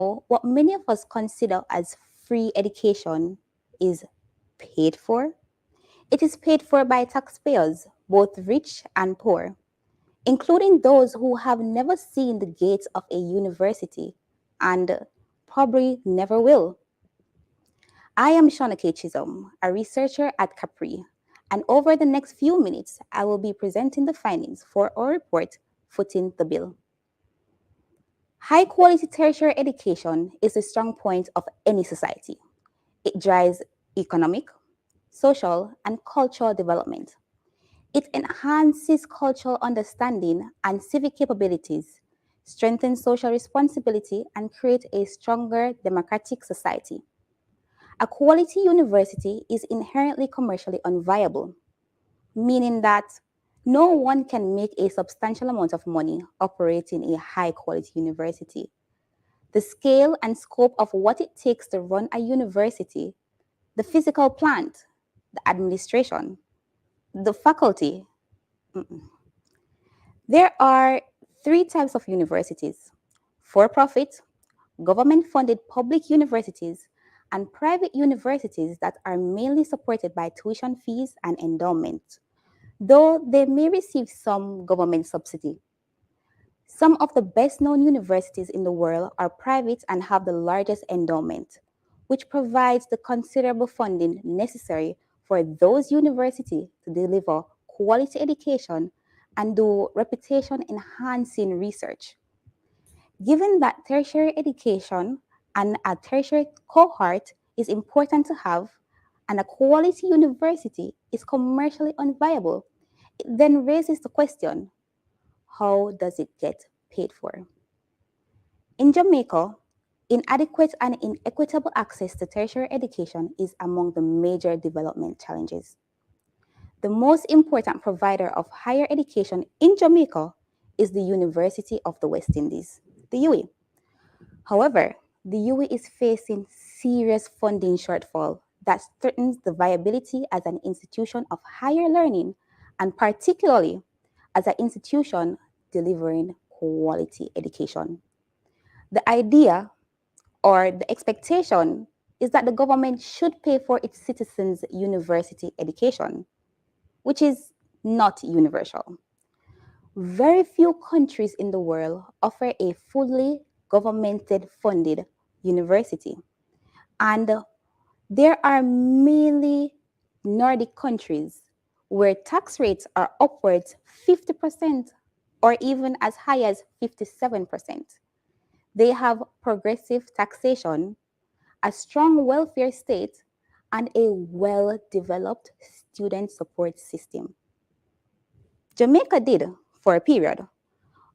What many of us consider as free education is paid for. It is paid for by taxpayers, both rich and poor, including those who have never seen the gates of a university and probably never will. I am Shauna Chisholm, a researcher at Capri, and over the next few minutes, I will be presenting the findings for our report footing the bill. High quality tertiary education is a strong point of any society. It drives economic, social, and cultural development. It enhances cultural understanding and civic capabilities, strengthens social responsibility, and creates a stronger democratic society. A quality university is inherently commercially unviable, meaning that no one can make a substantial amount of money operating a high quality university. The scale and scope of what it takes to run a university, the physical plant, the administration, the faculty. There are three types of universities: for profit, government funded public universities, and private universities that are mainly supported by tuition fees and endowment, though they may receive some government subsidy. Some of the best known universities in the world are private and have the largest endowment, which provides the considerable funding necessary for those universities to deliver quality education and do reputation enhancing research. Given that tertiary education and a tertiary cohort is important to have, and a quality university is commercially unviable, it then raises the question: how does it get paid for? In Jamaica, inadequate and inequitable access to tertiary education is among the major development challenges. The most important provider of higher education in Jamaica is the University of the West Indies, the UWI. However, the UWI is facing serious funding shortfall that threatens the viability as an institution of higher learning, and particularly as an institution delivering quality education. The idea or the expectation is that the government should pay for its citizens' university education, which is not universal. Very few countries in the world offer a fully governmented funded university. And there are mainly Nordic countries where tax rates are upwards 50% or even as high as 57%. They have progressive taxation, a strong welfare state, and a well developed student support system. Jamaica did, for a period,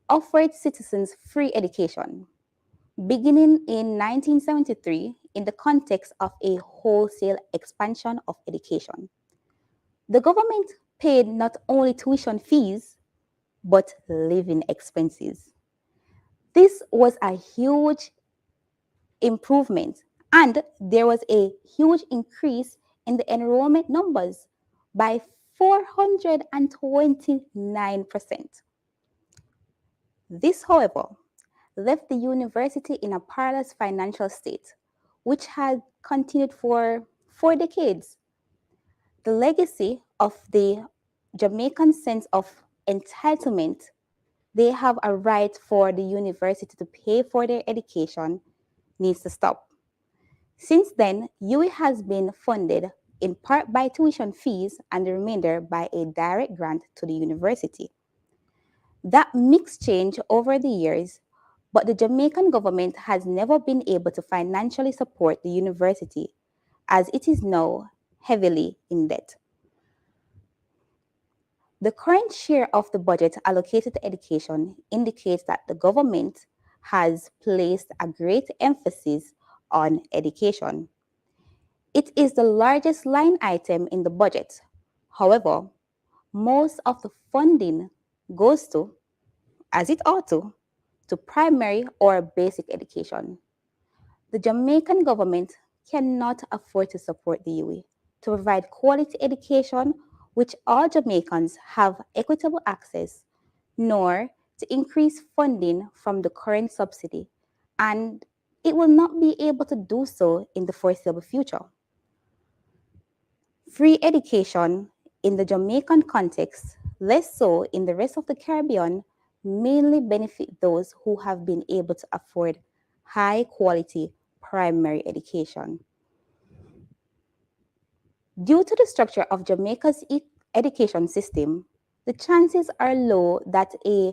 offer its citizens free education, beginning in 1973 in the context of a wholesale expansion of education. The government paid not only tuition fees, but living expenses. This was a huge improvement, and there was a huge increase in the enrollment numbers by 429%. This, however, left the university in a perilous financial state, which had continued for 4 decades. The legacy of the Jamaican sense of entitlement, they have a right for the university to pay for their education, needs to stop. Since then, UWI has been funded in part by tuition fees and the remainder by a direct grant to the university. That mix changed over the years, but the Jamaican government has never been able to financially support the university, as it is now heavily in debt. The current share of the budget allocated to education indicates that the government has placed a great emphasis on education. It is the largest line item in the budget. However, most of the funding goes to, as it ought to primary or basic education. The Jamaican government cannot afford to support the UWI to provide quality education which all Jamaicans have equitable access, nor to increase funding from the current subsidy. And it will not be able to do so in the foreseeable future. Free education in the Jamaican context, less so in the rest of the Caribbean, mainly benefit those who have been able to afford high quality primary education. Due to the structure of Jamaica's education system, the chances are low that a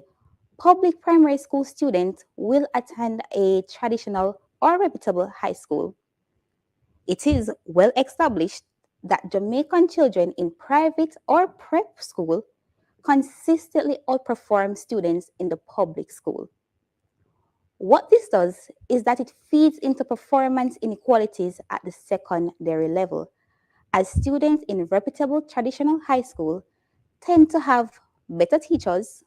public primary school student will attend a traditional or reputable high school. It is well established that Jamaican children in private or prep school consistently outperform students in the public school. What this does is that it feeds into performance inequalities at the secondary level, as students in reputable traditional high school tend to have better teachers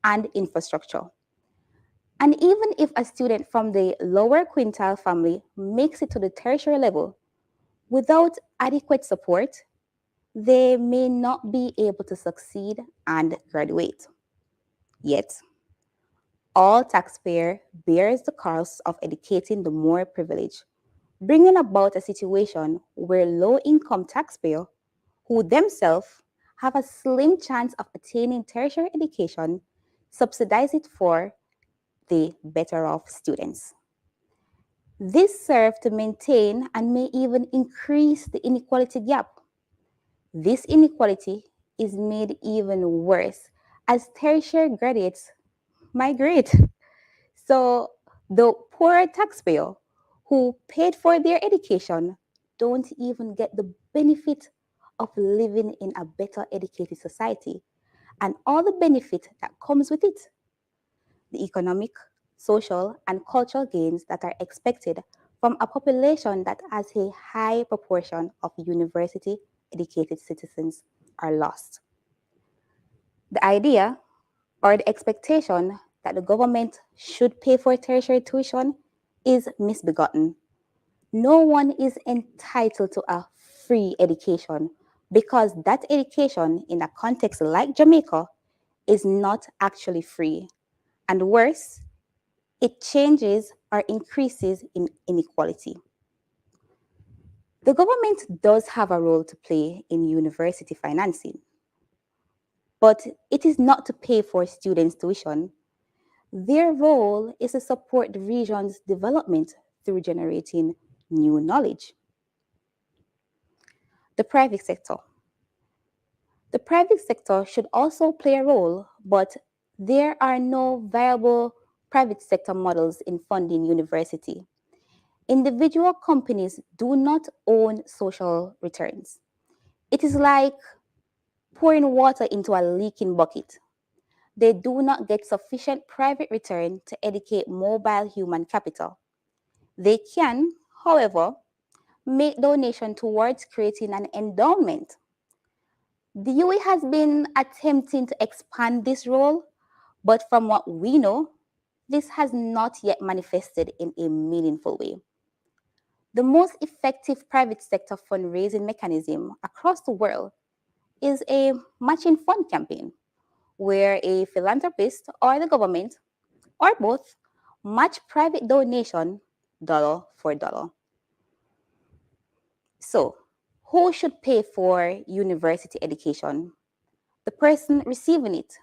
and infrastructure. And even if a student from the lower quintile family makes it to the tertiary level without adequate support, they may not be able to succeed and graduate. Yet, all taxpayer bears the cost of educating the more privileged, bringing about a situation where low-income taxpayers, who themselves have a slim chance of attaining tertiary education, subsidize it for the better off students. This serves to maintain and may even increase the inequality gap. This inequality is made even worse as tertiary graduates migrate. So the poor taxpayer who paid for their education don't even get the benefit of living in a better educated society and all the benefit that comes with it. The economic, social, and cultural gains that are expected from a population that has a high proportion of university educated citizens are lost. The idea or the expectation that the government should pay for tertiary tuition is misbegotten. No one is entitled to a free education because that education in a context like Jamaica is not actually free. And worse, it changes or increases in inequality. The government does have a role to play in university financing, but it is not to pay for students' tuition. Their role is to support the region's development through generating new knowledge. The private sector. The private sector should also play a role, but there are no viable private sector models in funding university. Individual companies do not own social returns. It is like pouring water into a leaking bucket. They do not get sufficient private return to educate mobile human capital. They can, however, make donation towards creating an endowment. The UAE has been attempting to expand this role, but from what we know, this has not yet manifested in a meaningful way. The most effective private sector fundraising mechanism across the world is a matching fund campaign, where a philanthropist or the government, or both, match private donation dollar for dollar. So, who should pay for university education? The person receiving it.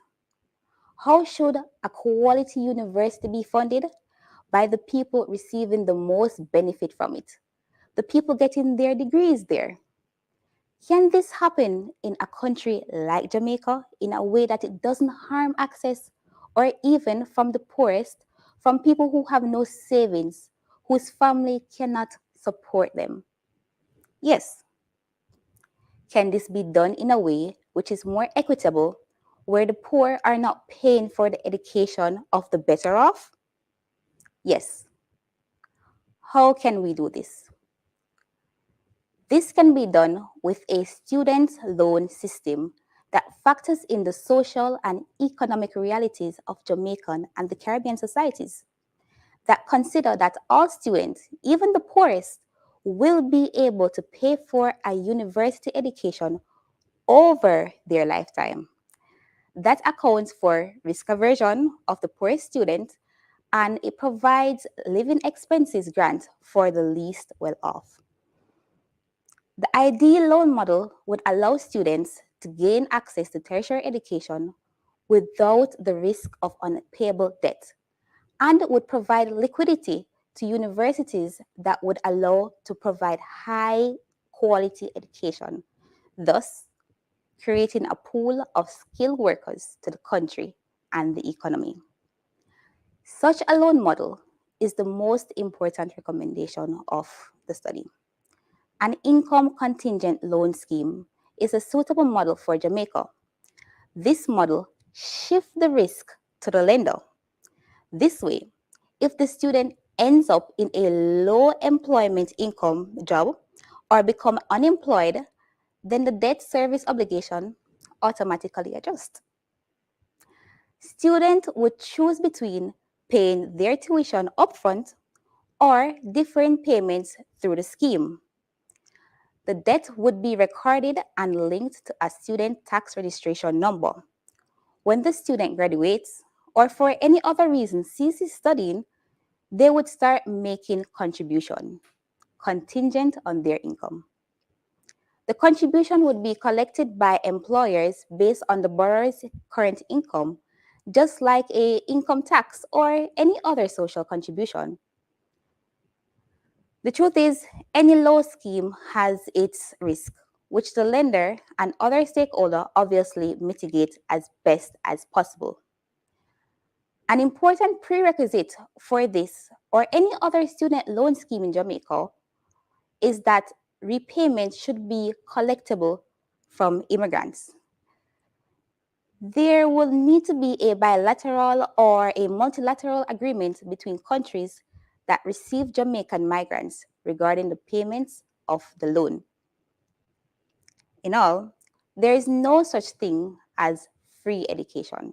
How should a quality university be funded? By the people receiving the most benefit from it, the people getting their degrees there. Can this happen in a country like Jamaica in a way that it doesn't harm access or even from the poorest, from people who have no savings, whose family cannot support them? Yes. Can this be done in a way which is more equitable, where the poor are not paying for the education of the better off? Yes. How can we do this? This can be done with a student loan system that factors in the social and economic realities of Jamaican and the Caribbean societies, that consider that all students, even the poorest, will be able to pay for a university education over their lifetime. That accounts for risk aversion of the poorest student and it provides living expenses grant for the least well off. The ideal loan model would allow students to gain access to tertiary education without the risk of unpayable debt, and would provide liquidity to universities that would allow to provide high quality education, thus creating a pool of skilled workers to the country and the economy. Such a loan model is the most important recommendation of the study. An income contingent loan scheme is a suitable model for Jamaica. This model shifts the risk to the lender. This way, if the student ends up in a low employment income job or become unemployed, then the debt service obligation automatically adjusts. Students would choose between paying their tuition upfront or different payments through the scheme. The debt would be recorded and linked to a student tax registration number. When the student graduates or for any other reason ceases studying, they would start making contribution contingent on their income. The contribution would be collected by employers based on the borrower's current income, just like a income tax or any other social contribution. The truth is, any loan scheme has its risk, which the lender and other stakeholders obviously mitigate as best as possible. An important prerequisite for this or any other student loan scheme in Jamaica is that repayment should be collectible from immigrants. There will need to be a bilateral or a multilateral agreement between countries that receive Jamaican migrants regarding the payments of the loan. In all, there is no such thing as free education.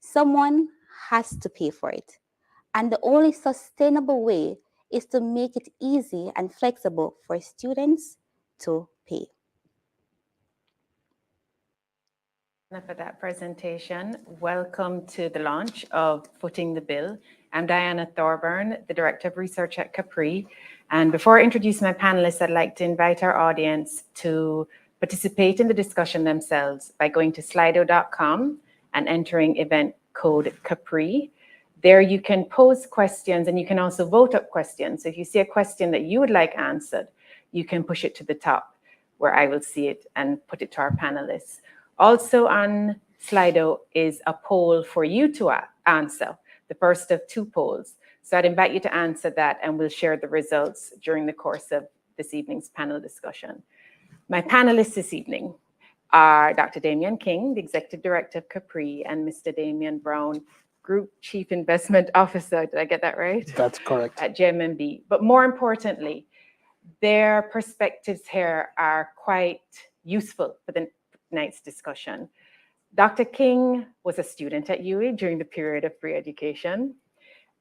Someone has to pay for it, and the only sustainable way is to make it easy and flexible for students to pay. For that presentation. Welcome to the launch of Footing the Bill. I'm Diana Thorburn, the Director of Research at Capri. And before I introduce my panelists, I'd like to invite our audience to participate in the discussion themselves by going to slido.com and entering event code Capri. There you can pose questions and you can also vote up questions. So if you see a question that you would like answered, you can push it to the top where I will see it and put it to our panelists. Also on Slido is a poll for you to answer, the first of two polls. So I'd invite you to answer that and we'll share the results during the course of this evening's panel discussion. My panelists this evening are Dr. Damion King, the Executive Director of Capri, and Mr. Damion Brown, Group Chief Investment Officer. Did I get that right? That's correct. At JMMB. But more importantly, their perspectives here are quite useful for the night's discussion. Dr. King was a student at UWI during the period of free education,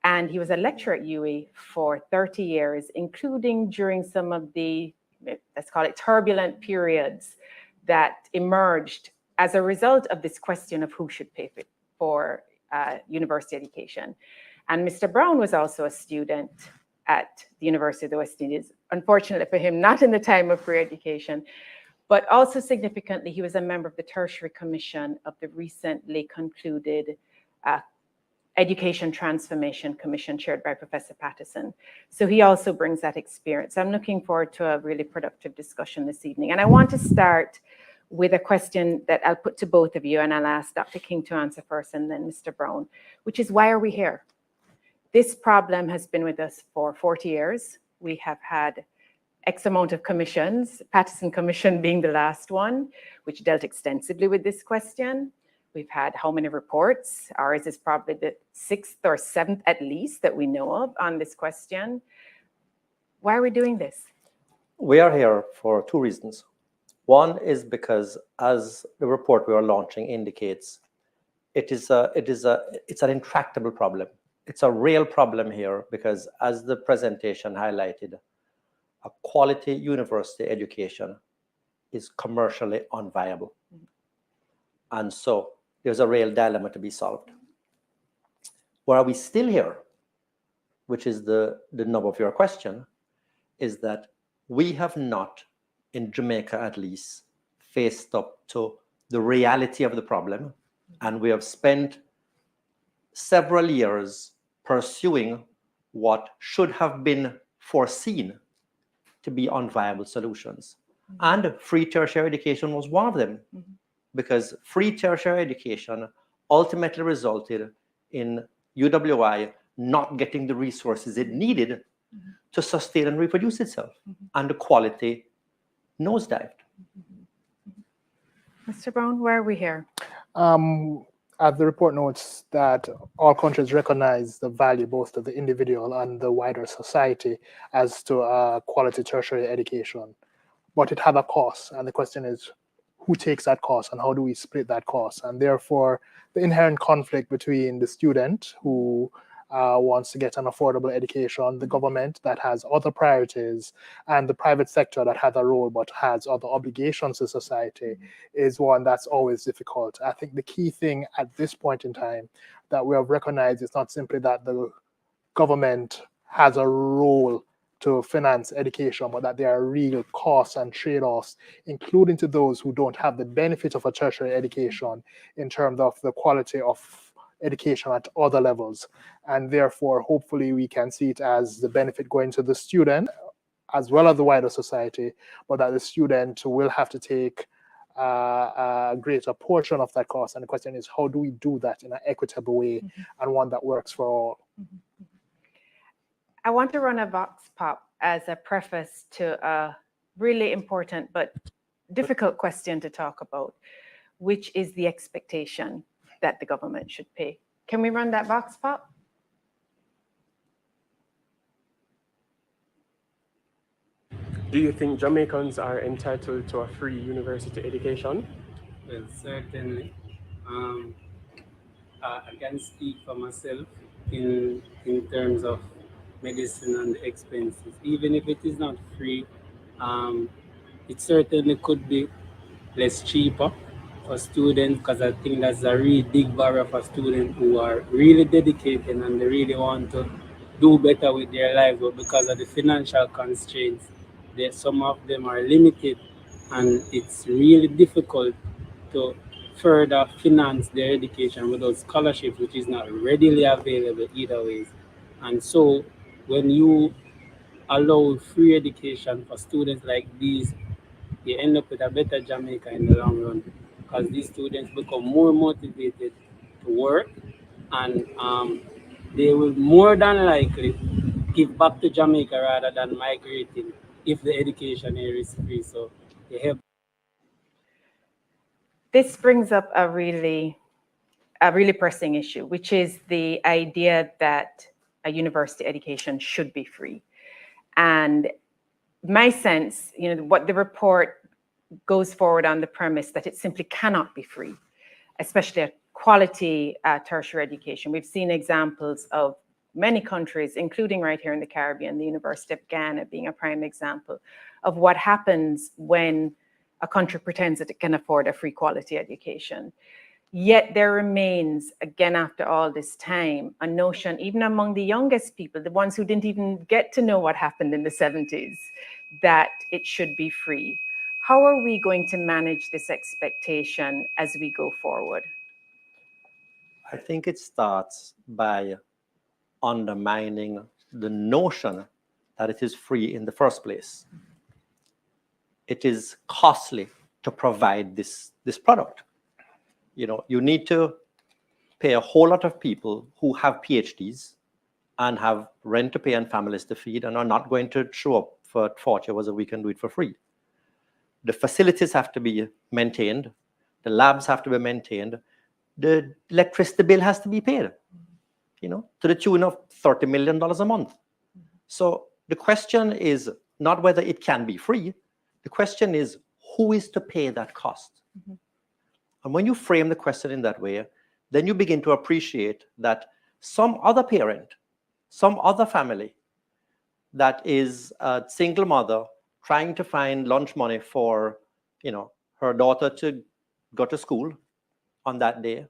and he was a lecturer at UWI for 30 years, including during some of the, let's call it, turbulent periods that emerged as a result of this question of who should pay for university education. And Mr. Brown was also a student at the University of the West Indies, unfortunately for him, not in the time of free education, but also significantly, he was a member of the Tertiary Commission of the recently concluded Education Transformation Commission chaired by Professor Patterson. So he also brings that experience. I'm looking forward to a really productive discussion this evening. And I want to start with a question that I'll put to both of you, and I'll ask Dr. King to answer first and then Mr. Brown, which is, why are we here? This problem has been with us for 40 years. We have had X amount of commissions, Patterson Commission being the last one, which dealt extensively with this question. We've had how many reports? Ours is probably the 6th or 7th at least that we know of on this question. Why are we doing this? We are here for two reasons. One is because, as the report we are launching indicates, it's an intractable problem. It's a real problem here because, as the presentation highlighted, a quality university education is commercially unviable. And so there's a real dilemma to be solved. Why are we still here? which is the nub of your question, is that we have not, in Jamaica at least, faced up to the reality of the problem. And we have spent several years pursuing what should have been foreseen to be unviable solutions. And free tertiary education was one of them, because free tertiary education ultimately resulted in UWI not getting the resources it needed to sustain and reproduce itself. And the quality nosedived. Mr. Brown, where are we here? As the report notes that all countries recognize the value both to the individual and the wider society as to quality tertiary education, but it has a cost. And the question is, who takes that cost and how do we split that cost? And therefore, the inherent conflict between the student who wants to get an affordable education, the government that has other priorities, and the private sector that has a role but has other obligations to society is one that's always difficult. I think the key thing at this point in time that we have recognized is not simply that the government has a role to finance education, but that there are real costs and trade-offs, including to those who don't have the benefit of a tertiary education in terms of the quality of education at other levels. And therefore, hopefully we can see it as the benefit going to the student as well as the wider society, but that the student will have to take a greater portion of that cost. And the question is, how do we do that in an equitable way and one that works for all? I want to run a vox pop as a preface to a really important but difficult question to talk about, which is the expectation that the government should pay. Can we run that vox pop? Do you think Jamaicans are entitled to a free university education? Well, certainly. I can speak for myself in terms of medicine and the expenses. Even if it is not free, it certainly could be less cheaper for students, because I think that's a really big barrier for students who are really dedicated and they really want to do better with their lives, but because of the financial constraints, some of them are limited, and it's really difficult to further finance their education without scholarships, which is not readily available either ways. And so when you allow free education for students like these, you end up with a better Jamaica in the long run, because these students become more motivated to work, and they will more than likely give back to Jamaica rather than migrating if the education here is free. So they help. This brings up a really pressing issue, which is the idea that a university education should be free. And my sense, what the report goes forward on the premise that it simply cannot be free, especially a quality tertiary education. We've seen examples of many countries, including right here in the Caribbean, the University of Ghana being a prime example of what happens when a country pretends that it can afford a free quality education. Yet there remains, again, after all this time, a notion, even among the youngest people, the ones who didn't even get to know what happened in the 70s, that it should be free. How are we going to manage this expectation as we go forward? I think it starts by undermining the notion that it is free in the first place. It is costly to provide this product. You need to pay a whole lot of people who have PhDs and have rent to pay and families to feed and are not going to show up for 40 hours a week and do it for free. The facilities have to be maintained. The labs have to be maintained. The electricity bill has to be paid, to the tune of $30 million a month. So the question is not whether it can be free. The question is, who is to pay that cost? And when you frame the question in that way, then you begin to appreciate that some other parent, some other family that is a single mother trying to find lunch money for, her daughter to go to school on that day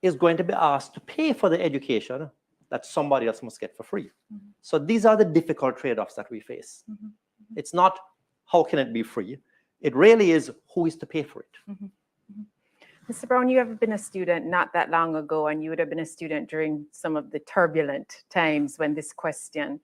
is going to be asked to pay for the education that somebody else must get for free. So these are the difficult trade-offs that we face. It's not how can it be free? It really is who is to pay for it. Mr. Brown, you have been a student not that long ago, and you would have been a student during some of the turbulent times when this question,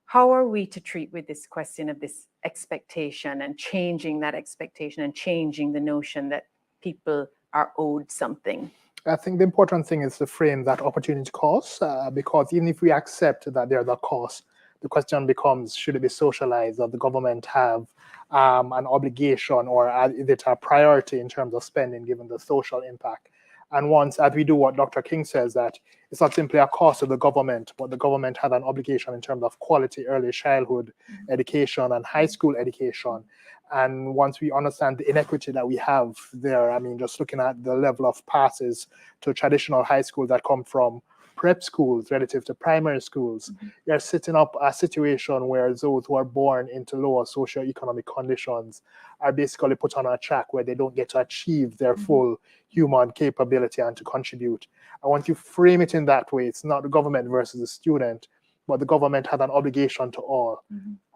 how are we to treat with this question of this expectation and changing that expectation and changing the notion that people are owed something? I think the important thing is to frame that opportunity cost, because even if we accept that there are the costs, the question becomes, should it be socialized, or the government have an obligation, or is it a priority in terms of spending given the social impact? And once, as we do what Dr. King says, that it's not simply a cost of the government, but the government has an obligation in terms of quality early childhood education and high school education. And once we understand the inequity that we have there, I mean, just looking at the level of passes to traditional high school that come from prep schools relative to primary schools, you're setting up a situation where those who are born into lower socioeconomic conditions are basically put on a track where they don't get to achieve their full human capability and to contribute. And once you frame it in that way, it's not the government versus the student, but the government has an obligation to all.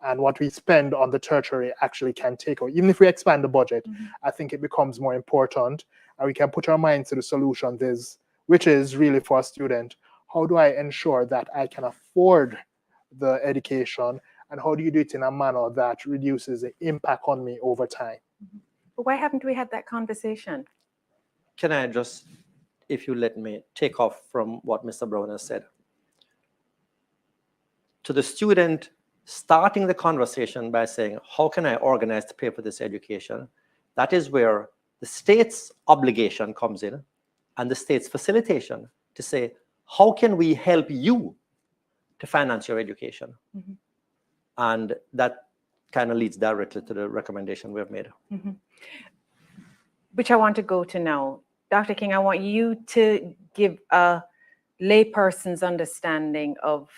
And what we spend on the tertiary actually can take over. Even if we expand the budget, I think it becomes more important, and we can put our minds to the solution, which is really for a student. How do I ensure that I can afford the education, and how do you do it in a manner that reduces the impact on me over time? But why haven't we had that conversation? Can I just, if you let me, take off from what Mr. Brown has said? To the student starting the conversation by saying, how can I organize to pay for this education? That is where the state's obligation comes in, and the state's facilitation to say, how can we help you to finance your education? And that kind of leads directly to the recommendation we have made. Which I want to go to now. Dr. King, I want you to give a layperson's understanding of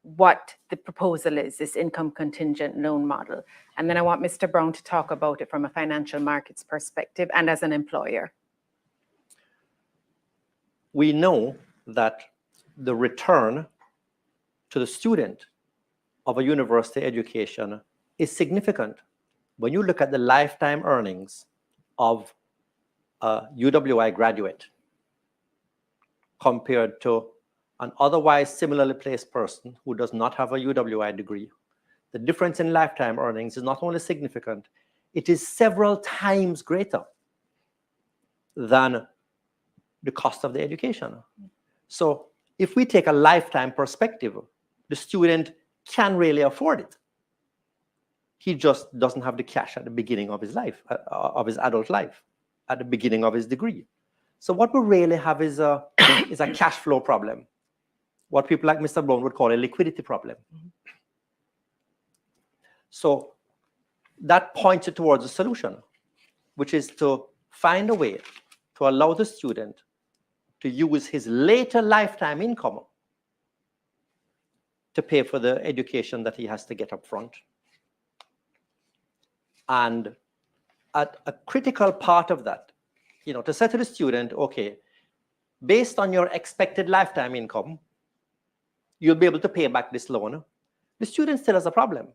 what the proposal is, this income contingent loan model. And then I want Mr. Brown to talk about it from a financial markets perspective and as an employer. We know that the return to the student of a university education is significant. When you look at the lifetime earnings of a UWI graduate compared to an otherwise similarly placed person who does not have a UWI degree, the difference in lifetime earnings is not only significant, it is several times greater than the cost of the education. So if we take a lifetime perspective, the student can really afford it. He just doesn't have the cash at the beginning of his life, of his adult life, at the beginning of his degree. So what we really have is a cash flow problem, what people like Mr. Brown would call a liquidity problem. So that points it towards a solution, which is to find a way to allow the student to use his later lifetime income to pay for the education that he has to get up front. And at a critical part of that, to say to the student, okay, based on your expected lifetime income, you'll be able to pay back this loan. The student still has a problem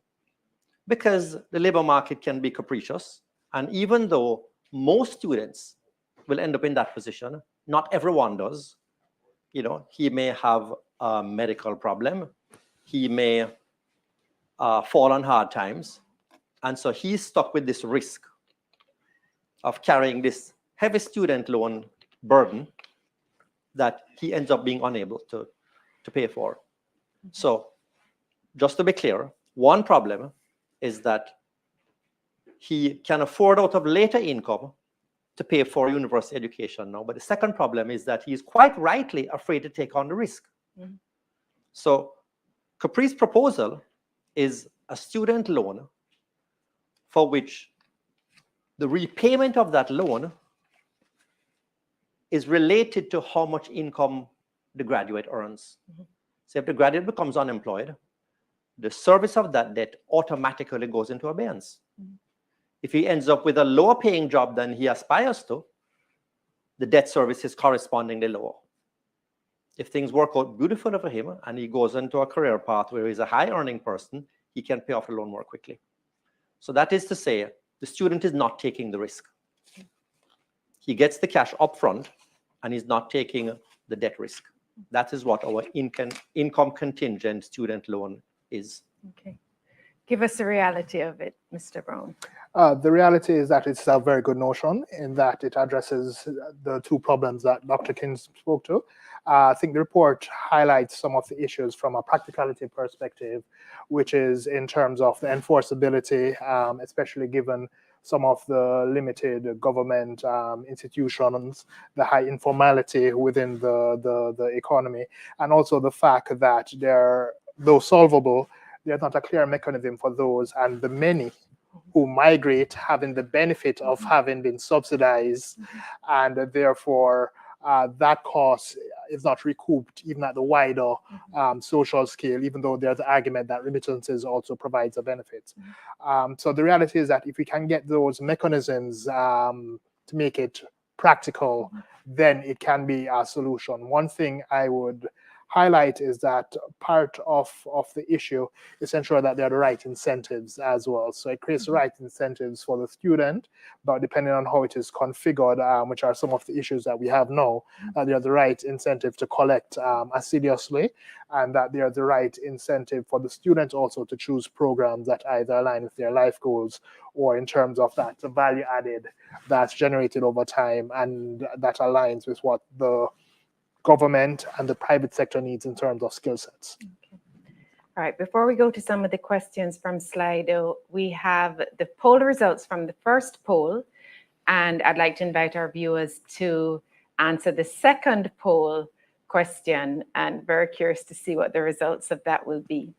because the labor market can be capricious. And even though most students will end up in that position, not everyone does. He may have a medical problem. He may fall on hard times. And so he's stuck with this risk of carrying this heavy student loan burden that he ends up being unable to pay for. So just to be clear, one problem is that he can afford out of later income to pay for university education now. But the second problem is that he is quite rightly afraid to take on the risk. So Capri's proposal is a student loan for which the repayment of that loan is related to how much income the graduate earns. So if the graduate becomes unemployed, the service of that debt automatically goes into abeyance. If he ends up with a lower paying job than he aspires to, the debt service is correspondingly lower. If things work out beautifully for him and he goes into a career path where he's a high earning person, he can pay off the loan more quickly. So that is to say, the student is not taking the risk. He gets the cash upfront and he's not taking the debt risk. That is what our income contingent student loan is. Okay. Give us the reality of it, Mr. Brown. The reality is that it's a very good notion in that it addresses the two problems that Dr. King spoke to. I think the report highlights some of the issues from a practicality perspective, which is in terms of the enforceability, especially given some of the limited government institutions, the high informality within the economy, and also the fact that though solvable, there's not a clear mechanism for those, and the many who migrate having the benefit of having been subsidized, and therefore that cost is not recouped even at the wider social scale, even though there's an argument that remittances also provides a benefit. So the reality is that if we can get those mechanisms to make it practical, then it can be a solution. One thing I would highlight is that part of the issue is ensure that there are the right incentives as well. So it creates the right incentives for the student, but depending on how it is configured, which are some of the issues that we have now, there are the right incentive to collect assiduously, and that there are the right incentive for the student also to choose programs that either align with their life goals or in terms of that value added that's generated over time and that aligns with what the government and the private sector needs in terms of skill sets. Okay. All right, before we go to some of the questions from Slido, we have the poll results from the first poll, and I'd like to invite our viewers to answer the second poll question, and very curious to see what the results of that will be.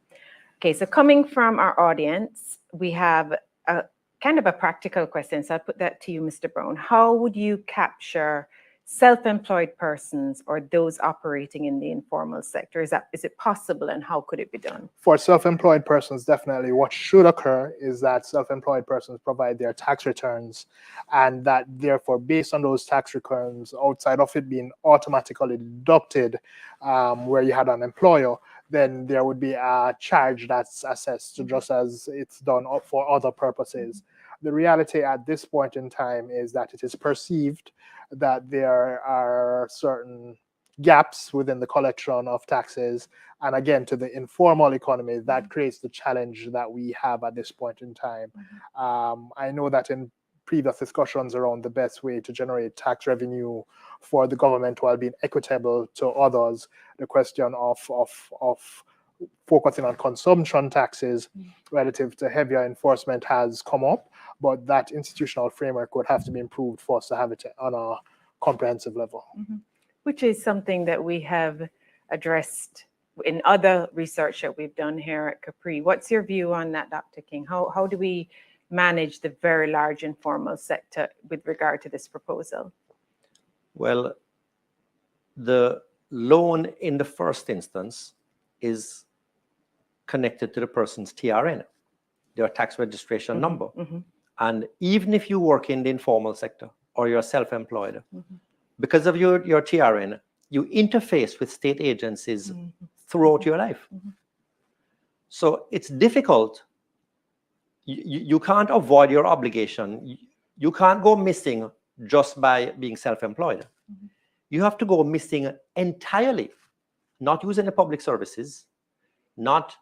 Okay, so coming from our audience, we have a kind of a practical question, so I'll put that to you, Mr. Brown. How would you capture self-employed persons or those operating in the informal sector? Is it possible, and how could it be done? For self-employed persons, definitely what should occur is that self-employed persons provide their tax returns, and that therefore based on those tax returns, outside of it being automatically deducted where you had an employer, then there would be a charge that's assessed just as it's done for other purposes. The reality at this point in time is that it is perceived that there are certain gaps within the collection of taxes. And again, to the informal economy, that creates the challenge that we have at this point in time. I know that in previous discussions around the best way to generate tax revenue for the government while being equitable to others, the question of focusing on consumption taxes relative to heavier enforcement has come up, but that institutional framework would have to be improved for us to have it on a comprehensive level. Which is something that we have addressed in other research that we've done here at Capri. What's your view on that, Dr. King? How do we manage the very large informal sector with regard to this proposal? Well, the loan in the first instance is connected to the person's TRN, their tax registration number. And even if you work in the informal sector or you're self-employed, because of your TRN, you interface with state agencies throughout your life. So it's difficult. You can't avoid your obligation. You can't go missing just by being self-employed. You have to go missing entirely, not using the public services, not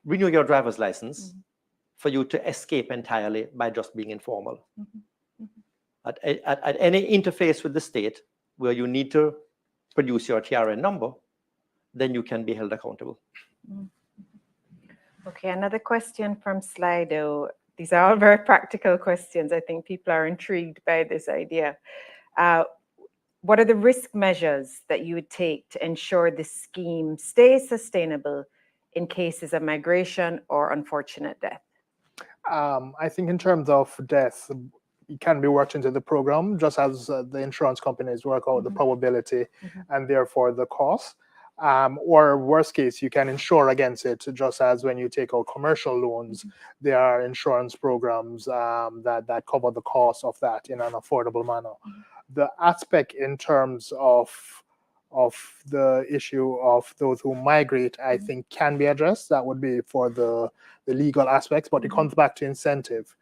renew your driver's license for you to escape entirely by just being informal. At any interface with the state where you need to produce your TRN number, then you can be held accountable. Okay, another question from Slido. These are all very practical questions. I think people are intrigued by this idea. What are the risk measures that you would take to ensure the scheme stays sustainable in cases of migration or unfortunate death? I think in terms of death, it can be worked into the program, just as the insurance companies work out the probability and therefore the cost. Or worst case, you can insure against it, just as when you take out commercial loans, there are insurance programs that cover the cost of that in an affordable manner. The aspect in terms of of the issue of those who migrate, I think, can be addressed. That would be for the legal aspects, but it comes back to incentive.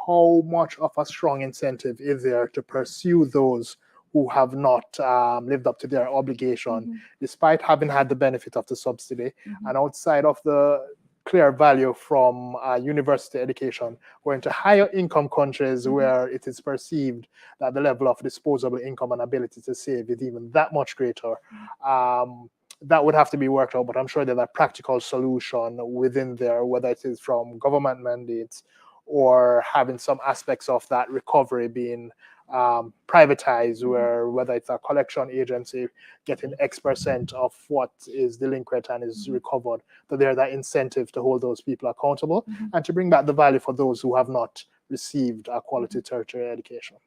How much of a strong incentive is there to pursue those who have not lived up to their obligation, despite having had the benefit of the subsidy, and outside of the clear value from university education, going to higher income countries where it is perceived that the level of disposable income and ability to save is even that much greater. That would have to be worked out, but I'm sure there's a practical solution within there, whether it is from government mandates or having some aspects of that recovery being privatized, where whether it's a collection agency getting X% of what is delinquent and is recovered, so there's that incentive to hold those people accountable and to bring back the value for those who have not received a quality tertiary education.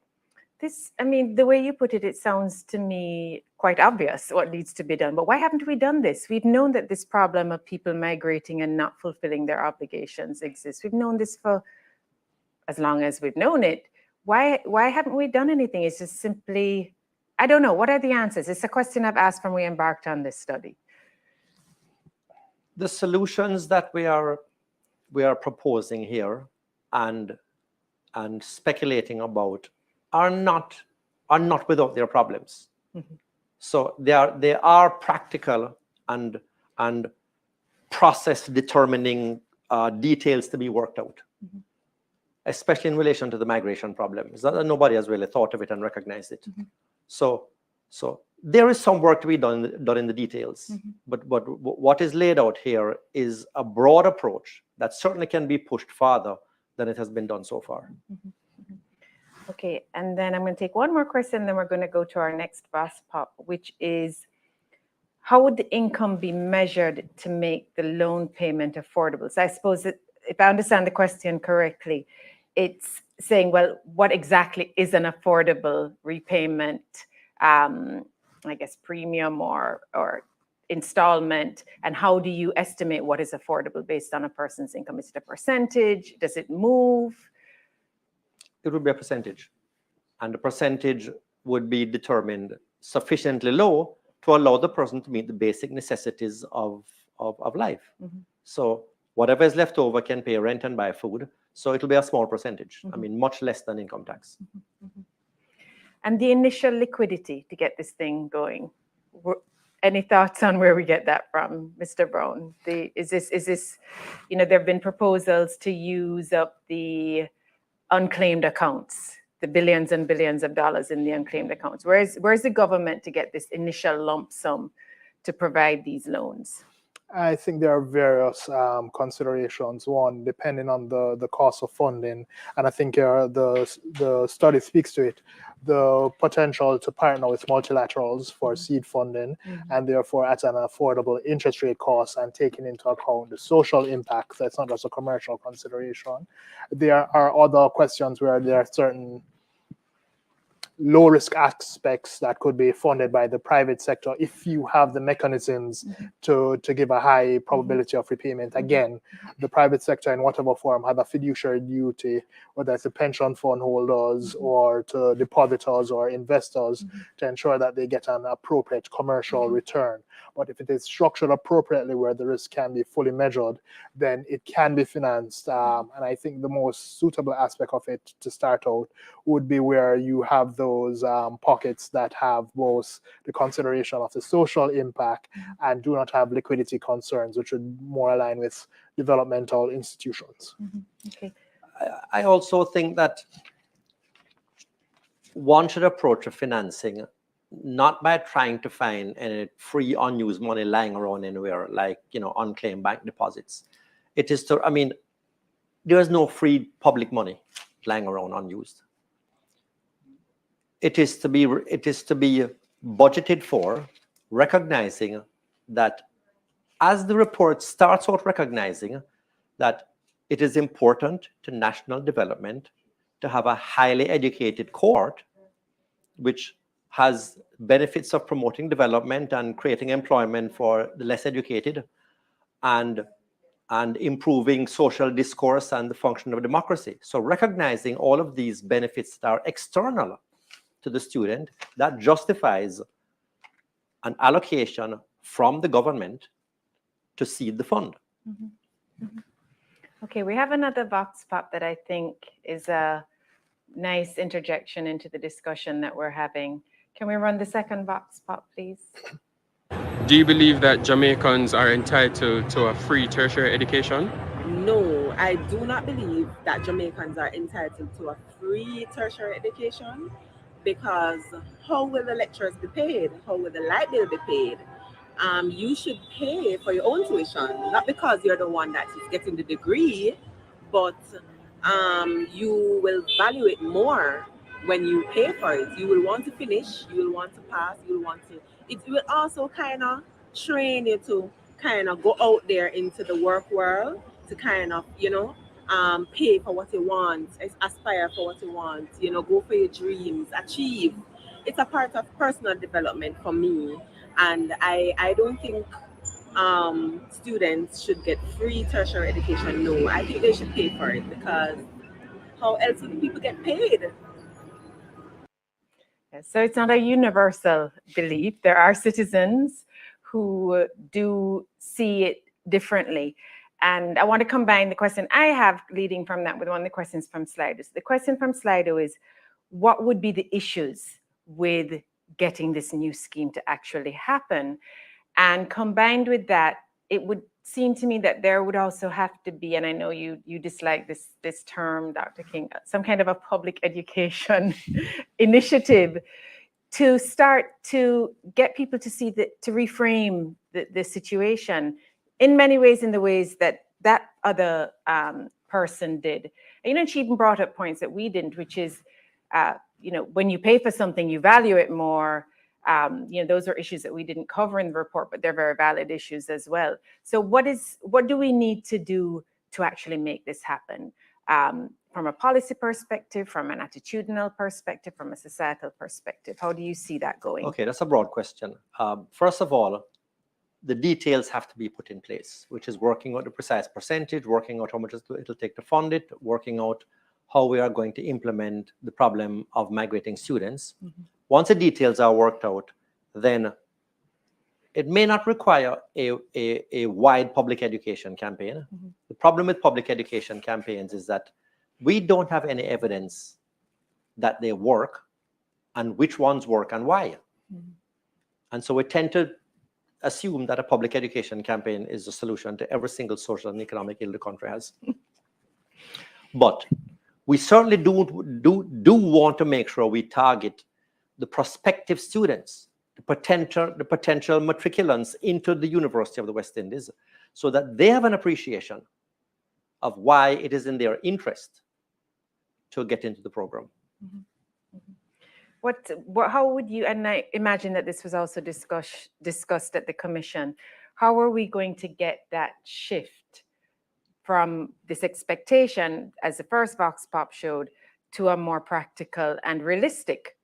This, I mean, the way you put it, it sounds to me quite obvious what needs to be done. But why haven't we done this? We've known that this problem of people migrating and not fulfilling their obligations exists. We've known this for as long as we've known it. Why haven't we done anything? It's just simply, I don't know. What are the answers? It's a question I've asked when we embarked on this study. The solutions that we are proposing here and speculating about are not without their problems. So they are practical and process determining details to be worked out, especially in relation to the migration problem. It's not that nobody has really thought of it and recognized it. So there is some work to be done in the details. But what is laid out here is a broad approach that certainly can be pushed farther than it has been done so far. Okay, and then I'm going to take one more question, then we're going to go to our next fast pop, which is, how would the income be measured to make the loan payment affordable? So I suppose that if I understand the question correctly, it's saying, well, what exactly is an affordable repayment, I guess, premium or installment, and how do you estimate what is affordable based on a person's income? Is it a percentage? Does it move? It would be a percentage, and the percentage would be determined sufficiently low to allow the person to meet the basic necessities of life. So whatever is left over can pay rent and buy food. So it'll be a small percentage. I mean, much less than income tax. And the initial liquidity to get this thing going. Any thoughts on where we get that from, Mr. Brown? Is this, you know, there have been proposals to use up the unclaimed accounts, the billions and billions of dollars in the unclaimed accounts. Where's the government to get this initial lump sum to provide these loans? I think there are various considerations. One, depending on the cost of funding, and I think the study speaks to it, the potential to partner with multilaterals for seed funding, and therefore at an affordable interest rate cost, and taking into account the social impact. So it's not just a commercial consideration. There are other questions where there are certain low risk aspects that could be funded by the private sector if you have the mechanisms to give a high probability of repayment. Again, the private sector in whatever form have a fiduciary duty, whether it's the pension fund holders or to depositors or investors, to ensure that they get an appropriate commercial return. But if it is structured appropriately where the risk can be fully measured, then it can be financed. And I think the most suitable aspect of it to start out would be where you have those pockets that have both the consideration of the social impact and do not have liquidity concerns, which would more align with developmental institutions. Okay. I also think that one should approach a financing not by trying to find any free unused money lying around anywhere, like, you know, unclaimed bank deposits. It is to, I mean, there is no free public money lying around unused. It is to be budgeted for, recognizing that, as the report starts out recognizing that it is important to national development to have a highly educated cohort, which has benefits of promoting development and creating employment for the less educated, and improving social discourse and the function of democracy. So recognizing all of these benefits that are external to the student, that justifies an allocation from the government to seed the fund. Okay, we have another vox pop that I think is a nice interjection into the discussion that we're having. Can we run the second vox pop, please? Do you believe that Jamaicans are entitled to a free tertiary education? No, I do not believe that Jamaicans are entitled to a free tertiary education, because how will the lecturers be paid? How will the light bill be paid? You should pay for your own tuition, not because you're the one that is getting the degree, but you will value it more when you pay for it. You will want to finish, you will want to pass, you will want to. It will also kind of train you to kind of go out there into the work world, to kind of, pay for what you want, aspire for what you want, go for your dreams, achieve. It's a part of personal development for me. And I don't think students should get free tertiary education. No, I think they should pay for it, because how else would people get paid? So it's not a universal belief. There are citizens who do see it differently. And I want to combine the question I have leading from that with one of the questions from Slido. The question from Slido is, what would be the issues with getting this new scheme to actually happen? And combined with that, it would seem to me that there would also have to be, and I know you dislike this term, Dr. King, some kind of a public education initiative to start to get people to see that, to reframe the situation in many ways, in the ways that that other person did. And, she even brought up points that we didn't, which is, when you pay for something, you value it more. Those are issues that we didn't cover in the report, but they're very valid issues as well. So what do we need to do to actually make this happen? From a policy perspective, from an attitudinal perspective, from a societal perspective, how do you see that going? Okay, that's a broad question. First of all, the details have to be put in place, which is working out the precise percentage, working out how much it'll take to fund it, working out how we are going to implement the problem of migrating students. Once the details are worked out, then it may not require a wide public education campaign. The problem with public education campaigns is that we don't have any evidence that they work and which ones work and why. And so we tend to assume that a public education campaign is a solution to every single social and economic ill the country has. But we certainly do want to make sure we target the prospective students, the potential matriculants into the University of the West Indies, so that they have an appreciation of why it is in their interest to get into the program. How would you, and I imagine that this was also discussed at the commission, how are we going to get that shift from this expectation, as the first Vox Pop showed, to a more practical and realistic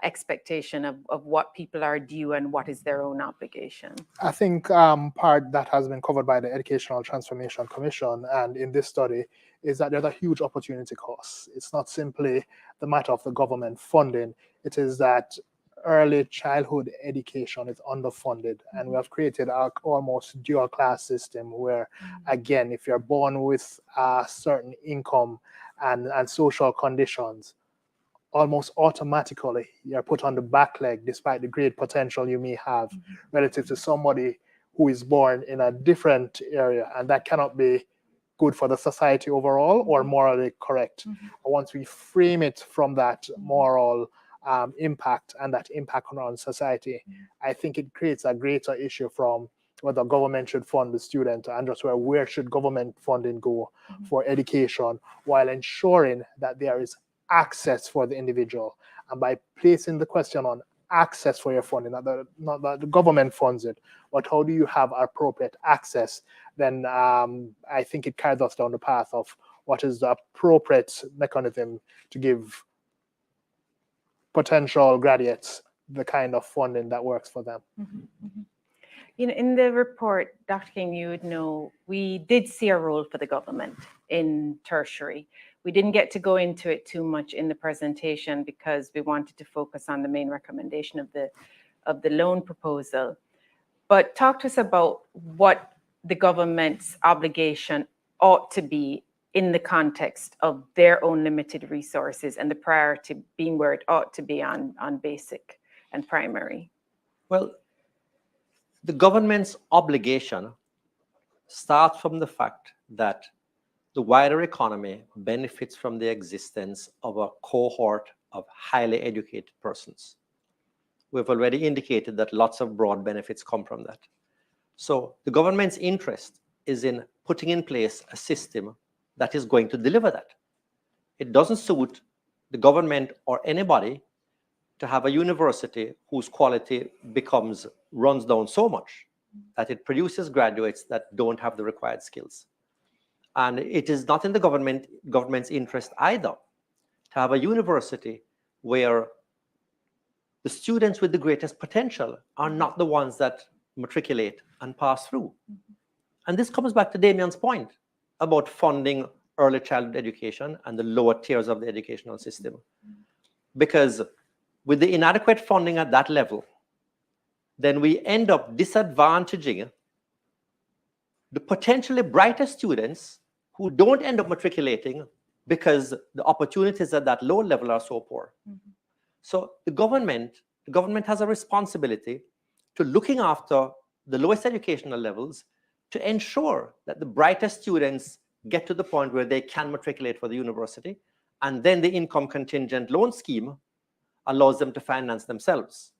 expectation of what people are due and what is their own obligation? I think part that has been covered by the Educational Transformation Commission and in this study is that there's a huge opportunity cost. It's not simply the matter of the government funding. It is that early childhood education is underfunded, and we have created our almost dual class system where, again, if you're born with a certain income and social conditions, almost automatically you're put on the back leg despite the great potential you may have relative to somebody who is born in a different area, and that cannot be good for the society overall or morally correct. Once we frame it from that moral impact and that impact on society, I think it creates a greater issue from whether government should fund the student and just where should government funding go for education, while ensuring that there is access for the individual. And by placing the question on access for your funding, not that the government funds it, but how do you have appropriate access, then I think it carries us down the path of what is the appropriate mechanism to give potential graduates the kind of funding that works for them. In the report, Dr. King, you would know, we did see a role for the government in tertiary. We didn't get to go into it too much in the presentation because we wanted to focus on the main recommendation of of the loan proposal. But talk to us about what the government's obligation ought to be in the context of their own limited resources and the priority being where it ought to be on basic and primary. Well, the government's obligation starts from the fact that the wider economy benefits from the existence of a cohort of highly educated persons. We've already indicated that lots of broad benefits come from that. So the government's interest is in putting in place a system that is going to deliver that. It doesn't suit the government or anybody to have a university whose quality runs down so much that it produces graduates that don't have the required skills. And it is not in the government's interest either to have a university where the students with the greatest potential are not the ones that matriculate and pass through. And this comes back to Damion's point about funding early childhood education and the lower tiers of the educational system. Because with the inadequate funding at that level, then we end up disadvantaging the potentially brighter students who don't end up matriculating because the opportunities at that low level are so poor. So the government has a responsibility to looking after the lowest educational levels to ensure that the brightest students get to the point where they can matriculate for the university, and then the income contingent loan scheme allows them to finance themselves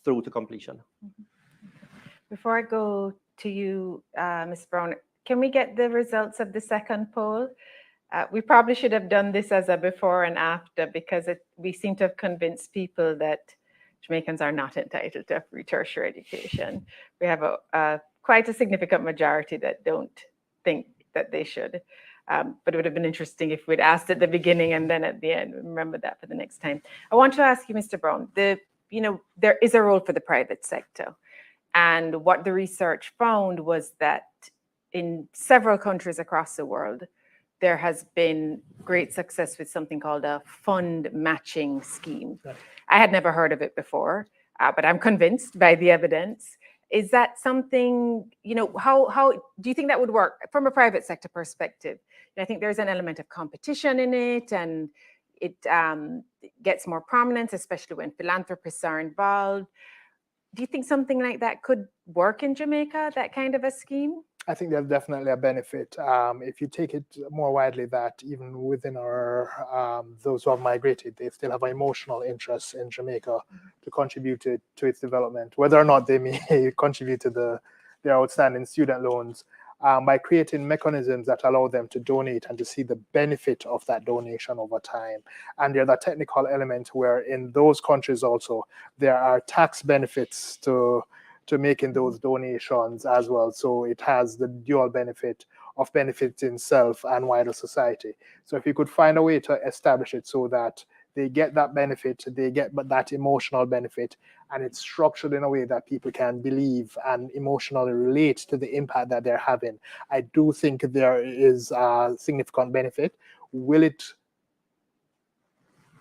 through to completion. Before I go to you, Ms. Brown, can we get the results of the second poll? We probably should have done this as a before and after, because we seem to have convinced people that Jamaicans are not entitled to a free tertiary education. We have quite a significant majority that don't think that they should. But it would have been interesting if we'd asked at the beginning and then at the end. Remember that for the next time. I want to ask you, Mr. Brown, there is a role for the private sector. And what the research found was that in several countries across the world, there has been great success with something called a fund matching scheme. Right. I had never heard of it before, but I'm convinced by the evidence. Is that something, how do you think that would work from a private sector perspective? I think there's an element of competition in it, and it gets more prominence, especially when philanthropists are involved. Do you think something like that could work in Jamaica, that kind of a scheme? I think there's definitely a benefit. If you take it more widely, that even within our those who have migrated, they still have an emotional interest in Jamaica to contribute to its development, whether or not they may contribute to their outstanding student loans, by creating mechanisms that allow them to donate and to see the benefit of that donation over time. And there's a technical element where in those countries also, there are tax benefits to making those donations as well. So it has the dual benefit of benefiting self and wider society. So if you could find a way to establish it so that they get that benefit, they get that emotional benefit, and it's structured in a way that people can believe and emotionally relate to the impact that they're having, I do think there is a significant benefit. Will it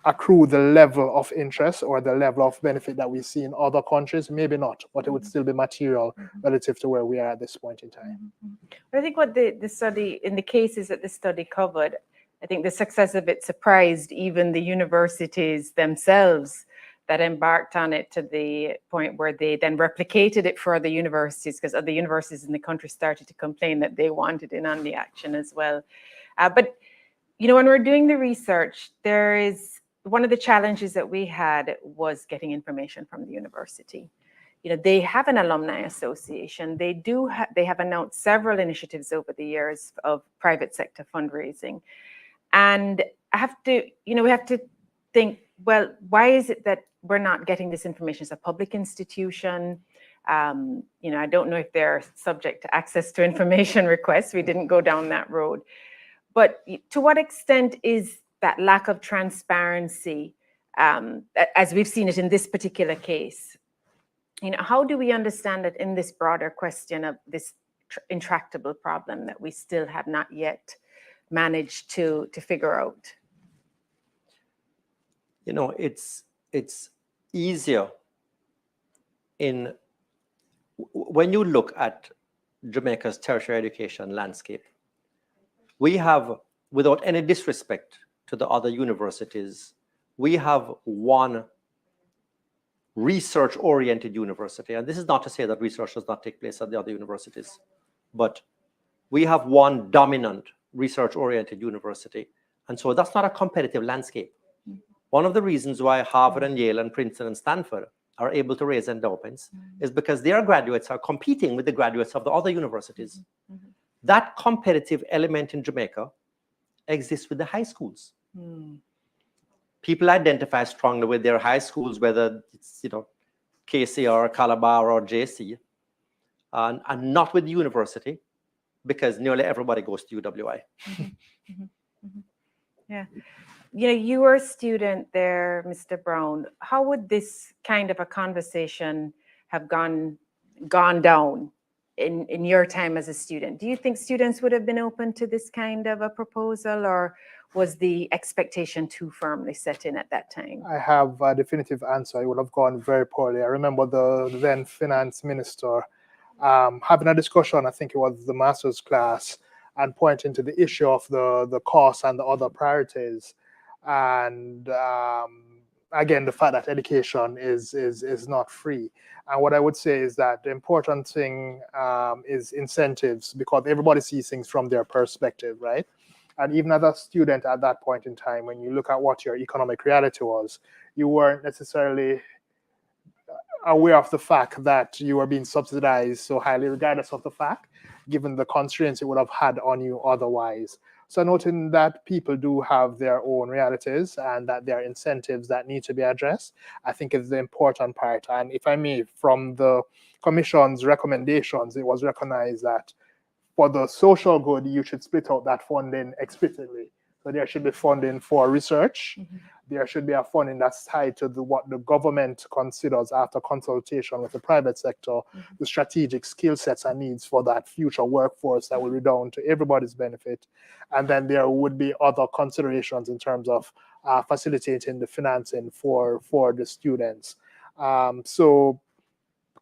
accrue the level of interest or the level of benefit that we see in other countries? Maybe not, but it would still be material relative to where we are at this point in time. I think what the study, in the cases that the study covered, I think the success of it surprised even the universities themselves that embarked on it, to the point where they then replicated it for other universities, because other universities in the country started to complain that they wanted in on the action as well. But when we're doing the research, there is one of the challenges that we had was getting information from the university. They have an alumni association. They have announced several initiatives over the years of private sector fundraising. And we have to think, well, why is it that we're not getting this information as a public institution? I don't know if they're subject to access to information requests. We didn't go down that road. But to what extent is that lack of transparency, as we've seen it in this particular case? How do we understand it in this broader question of this intractable problem that we still have not yet managed to figure out? It's easier when you look at Jamaica's tertiary education landscape, we have, without any disrespect to the other universities, we have one research-oriented university. And this is not to say that research does not take place at the other universities, but we have one dominant research-oriented university. And so that's not a competitive landscape. One of the reasons why Harvard and Yale and Princeton and Stanford are able to raise endowments is because their graduates are competing with the graduates of the other universities. That competitive element in Jamaica exists with the high schools. People identify strongly with their high schools, whether it's KCR, Calabar, or JC, and not with the university, because nearly everybody goes to UWI. Yeah. You were a student there, Mr. Brown. How would this kind of a conversation have gone down in your time as a student? Do you think students would have been open to this kind of a proposal, or was the expectation too firmly set in at that time? I have a definitive answer. It would have gone very poorly. I remember the then finance minister having a discussion, I think it was the master's class, and pointing to the issue of the costs and the other priorities. And again, the fact that education is not free. And what I would say is that the important thing is incentives, because everybody sees things from their perspective, right? And even as a student at that point in time, when you look at what your economic reality was, you weren't necessarily aware of the fact that you were being subsidized so highly, regardless of the fact, given the constraints it would have had on you otherwise. So noting that people do have their own realities and that there are incentives that need to be addressed, I think is the important part. And if I may, from the Commission's recommendations, it was recognized that for the social good, you should split out that funding explicitly. So there should be funding for research. There should be a funding that's tied to what the government considers after consultation with the private sector, the strategic skill sets and needs for that future workforce that will redound to everybody's benefit. And then there would be other considerations in terms of facilitating the financing for the students. So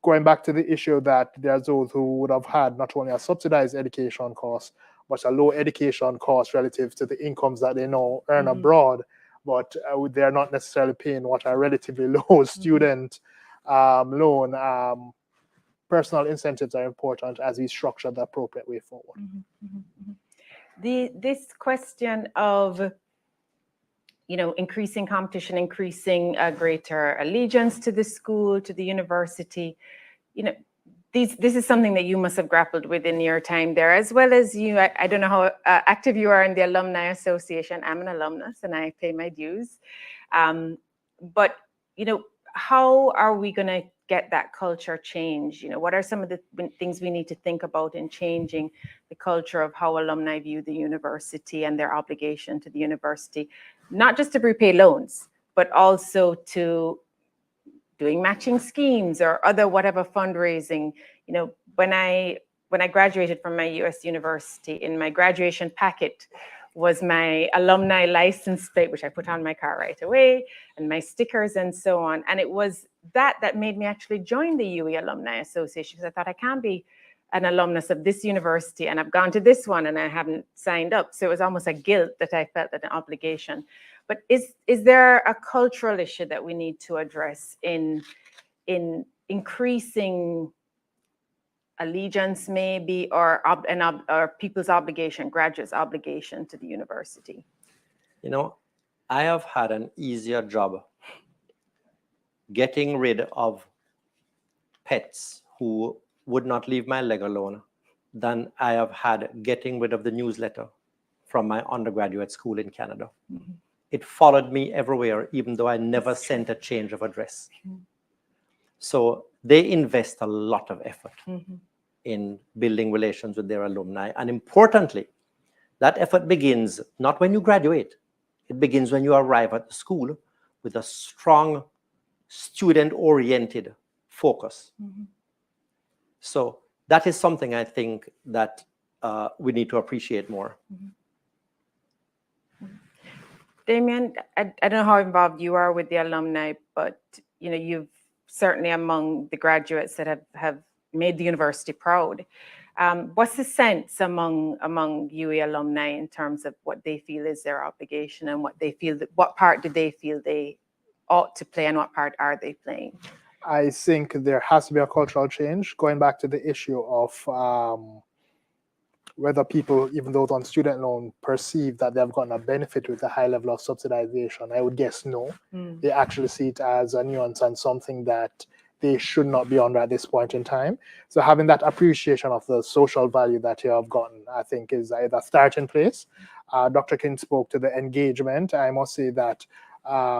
going back to the issue that there's those who would have had not only a subsidized education cost, but a low education cost relative to the incomes that they now earn abroad, but they're not necessarily paying what a relatively low student loan. Personal incentives are important as we structure the appropriate way forward. This question of increasing competition, increasing a greater allegiance to the school, to the university, this is something that you must have grappled with in your time there, as well as you. I don't know how active you are in the Alumni Association. I'm an alumnus and I pay my dues. But, how are we going to get that culture change? What are some of the things we need to think about in changing the culture of how alumni view the university and their obligation to the university, not just to repay loans, but also to doing matching schemes or other whatever fundraising. When I graduated from my US university, in my graduation packet was my alumni license plate, which I put on my car right away, and my stickers and so on. And it was that made me actually join the UE Alumni Association, because I thought I can't be an alumnus of this university and I've gone to this one and I haven't signed up. So it was almost a guilt that I felt, an obligation. But is there a cultural issue that we need to address in increasing allegiance, maybe, or people's obligation, graduates' obligation to the university? I have had an easier job getting rid of pets who would not leave my leg alone than I have had getting rid of the newsletter from my undergraduate school in Canada. It followed me everywhere, even though I never sent a change of address. So they invest a lot of effort in building relations with their alumni. And importantly, that effort begins not when you graduate. It begins when you arrive at the school with a strong student-oriented focus. So that is something I think that we need to appreciate more. Damion, I don't know how involved you are with the alumni, but you've certainly among the graduates that have made the university proud. What's the sense among UE alumni in terms of what they feel is their obligation and what part do they feel they ought to play and what part are they playing? I think there has to be a cultural change, going back to the issue of whether people, even those on student loan, perceive that they've gotten a benefit with the high level of subsidization. I would guess no. They actually see it as a nuance and something that they should not be under at this point in time. So having that appreciation of the social value that you have gotten, I think, is either starting place. Dr. King spoke to the engagement. I must say that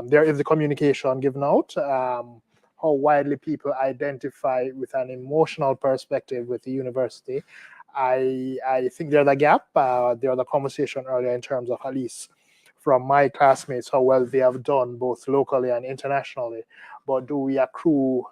there is the communication given out, how widely people identify with an emotional perspective with the university. I think there's a gap. There was a conversation earlier in terms of, at least from my classmates, how well they have done both locally and internationally. But do we accrue,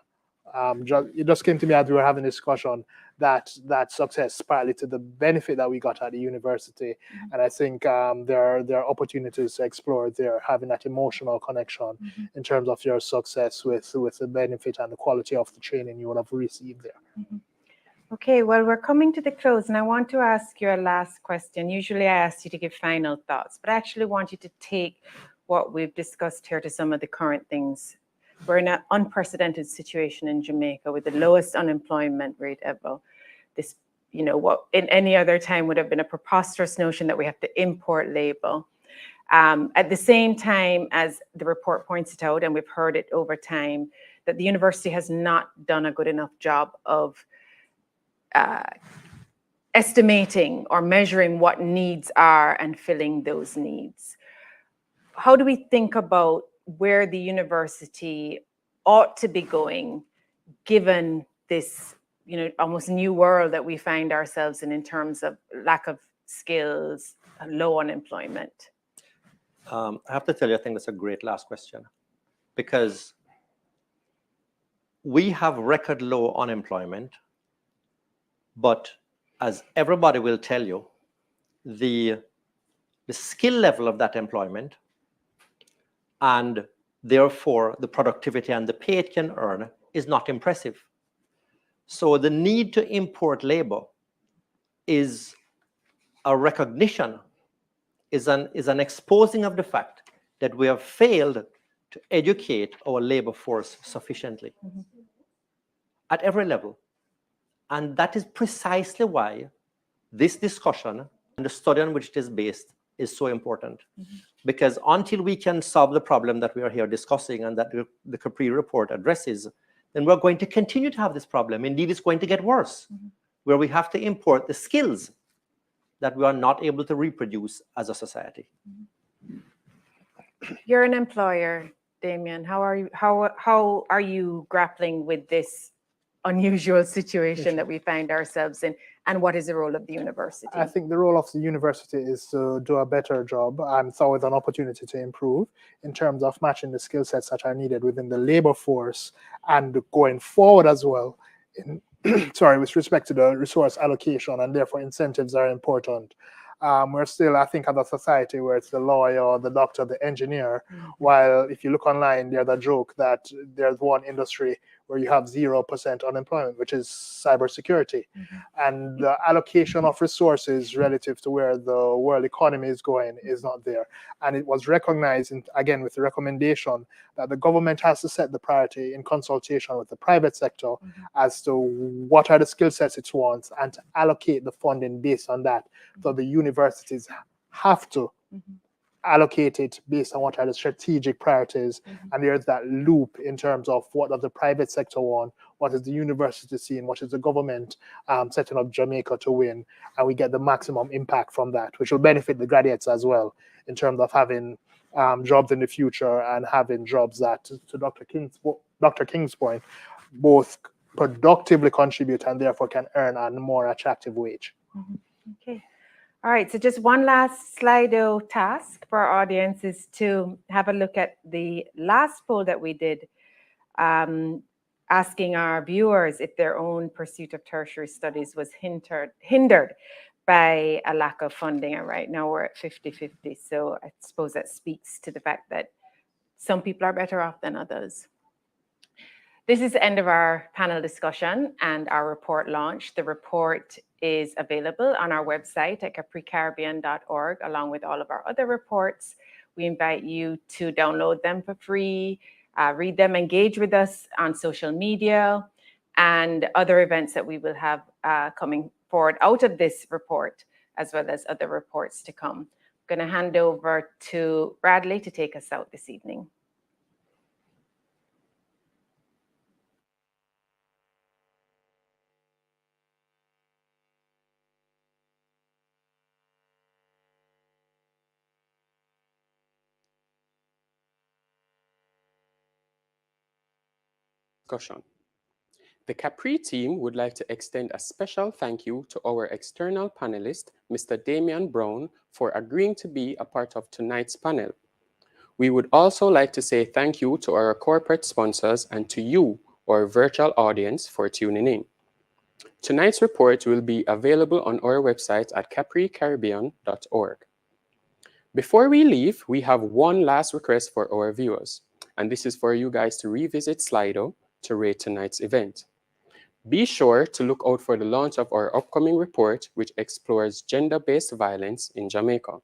it just came to me as we were having a discussion, that success partly to the benefit that we got at the university. And I think there are opportunities to explore there, having that emotional connection in terms of your success with the benefit and the quality of the training you would have received there. Okay, well, we're coming to the close, and I want to ask you a last question. Usually I ask you to give final thoughts, but I actually want you to take what we've discussed here to some of the current things. We're in an unprecedented situation in Jamaica with the lowest unemployment rate ever. This, what in any other time would have been a preposterous notion that we have to import labor. At the same time, as the report points it out, and we've heard it over time, that the university has not done a good enough job of estimating or measuring what needs are and filling those needs. How do we think about where the university ought to be going, given this, almost new world that we find ourselves in terms of lack of skills and low unemployment? I have to tell you, I think that's a great last question, because we have record low unemployment. But as everybody will tell you, the skill level of that employment and therefore the productivity and the pay it can earn is not impressive. So the need to import labor is a recognition, is an exposing of the fact that we have failed to educate our labor force sufficiently at every level. And that is precisely why this discussion and the study on which it is based is so important. Because until we can solve the problem that we are here discussing and that the Capri report addresses, then we're going to continue to have this problem. Indeed, it's going to get worse, where we have to import the skills that we are not able to reproduce as a society. You're an employer, Damion. How are you grappling with this unusual situation that we find ourselves in, and what is the role of the university? I think the role of the university is to do a better job, and it's always an opportunity to improve in terms of matching the skill sets that are needed within the labor force and going forward as well in with respect to the resource allocation, and therefore incentives are important. We're still, I think, as a society where it's the lawyer, the doctor, the engineer, while if you look online, there's a joke that there's one industry where you have 0% unemployment, which is cybersecurity. And the allocation of resources relative to where the world economy is going is not there. And it was recognized, again, with the recommendation that the government has to set the priority in consultation with the private sector as to what are the skill sets it wants and to allocate the funding based on that. So the universities have to allocate it based on what are the strategic priorities. And there's that loop in terms of what does the private sector want, what is the university seeing, what is the government setting up Jamaica to win, and we get the maximum impact from that, which will benefit the graduates as well in terms of having jobs in the future and having jobs that, to Dr. King's point, both productively contribute and therefore can earn a more attractive wage. Okay. All right, so just one last Slido task for our audience is to have a look at the last poll that we did, asking our viewers if their own pursuit of tertiary studies was hindered by a lack of funding. And right now we're at 50-50. So I suppose that speaks to the fact that some people are better off than others. This is the end of our panel discussion and our report launch. The report is available on our website at capricaribbean.org, along with all of our other reports. We invite you to download them for free, read them, engage with us on social media, and other events that we will have coming forward out of this report, as well as other reports to come. I'm going to hand over to Bradley to take us out this evening. Discussion. The Capri team would like to extend a special thank you to our external panelist, Mr. Damion Brown, for agreeing to be a part of tonight's panel. We would also like to say thank you to our corporate sponsors and to you, our virtual audience, for tuning in. Tonight's report will be available on our website at capricaribbean.org. Before we leave, we have one last request for our viewers, and this is for you guys to revisit Slido to rate tonight's event. Be sure to look out for the launch of our upcoming report, which explores gender-based violence in Jamaica.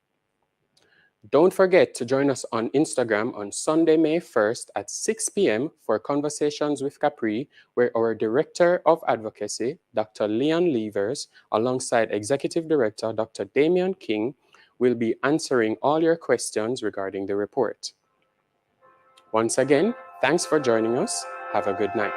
Don't forget to join us on Instagram on Sunday, May 1st at 6 p.m. for Conversations with Capri, where our Director of Advocacy, Dr. Leon Levers, alongside Executive Director, Dr. Damion King, will be answering all your questions regarding the report. Once again, thanks for joining us. Have a good night.